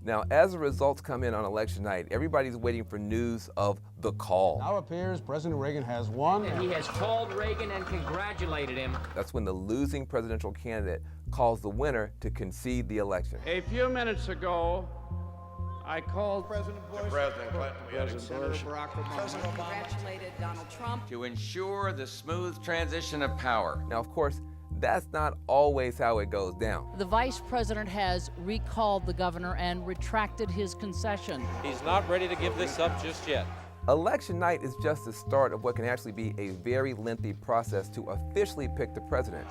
Now, as the results come in on election night, everybody's waiting for news of the call. Now appears President Reagan has won. And he has called Reagan and congratulated him. That's when the losing presidential candidate calls the winner to concede the election. A few minutes ago, I called President Bush, President Clinton, President Bush, Barack Obama, President Obama, Congratulated Donald Trump to ensure the smooth transition of power. Now, of course, that's not always how it goes down. The vice president has recalled the governor and retracted his concession. He's not ready to give this up just yet. Election night is just the start of what can actually be a very lengthy process to officially pick the president,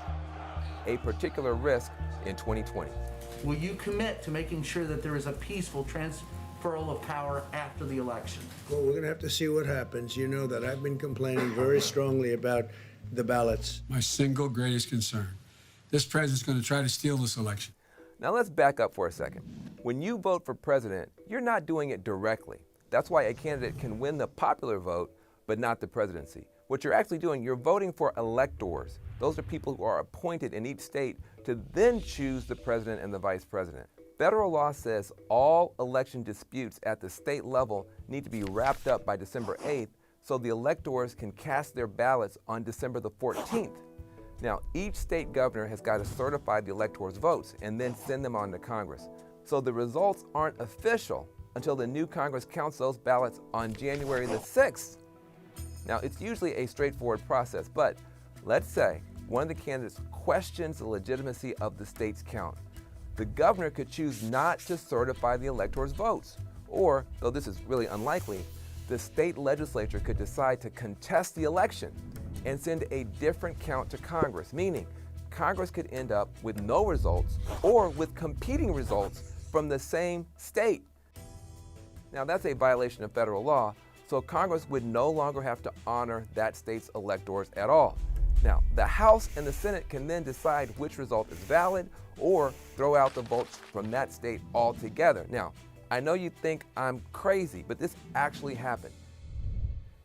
a particular risk in 2020. Will you commit to making sure that there is a peaceful transferal of power after the election? Well, we're going to have to see what happens. You know that I've been complaining very strongly about the ballots. My single greatest concern. This president's going to try to steal this election. Now let's back up for a second. When you vote for president, you're not doing it directly. That's why a candidate can win the popular vote, but not the presidency. What you're actually doing, you're voting for electors. Those are people who are appointed in each state to then choose the president and the vice president. Federal law says all election disputes at the state level need to be wrapped up by December 8th so the electors can cast their ballots on December the 14th. Now, each state governor has got to certify the electors' votes and then send them on to Congress. So the results aren't official until the new Congress counts those ballots on January the 6th. Now, it's usually a straightforward process, but let's say one of the candidates questions the legitimacy of the state's count. The governor could choose not to certify the electors' votes, or, though this is really unlikely, the state legislature could decide to contest the election and send a different count to Congress, meaning Congress could end up with no results or with competing results from the same state. Now, that's a violation of federal law, so Congress would no longer have to honor that state's electors at all. Now, the House and the Senate can then decide which result is valid or throw out the votes from that state altogether. Now, I know you think I'm crazy, but this actually happened.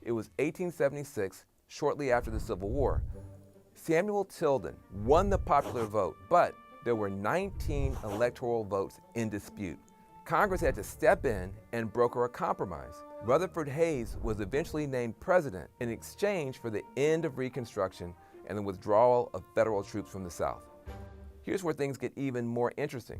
It was 1876, shortly after the Civil War. Samuel Tilden won the popular vote, but there were 19 electoral votes in dispute. Congress had to step in and broker a compromise. Rutherford Hayes was eventually named president in exchange for the end of Reconstruction and the withdrawal of federal troops from the South. Here's where things get even more interesting.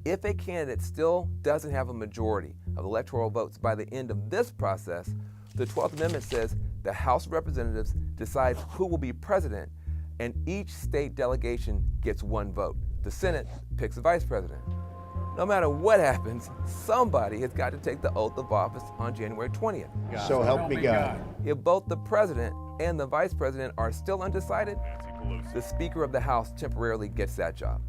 If a candidate still doesn't have a majority of electoral votes by the end of this process, the 12th Amendment says the House of Representatives decides who will be president, and each state delegation gets one vote. The Senate picks a vice president. No matter what happens, somebody has got to take the oath of office on January 20th. So help me God. If both the president and the vice president are still undecided, the Speaker of the House temporarily gets that job.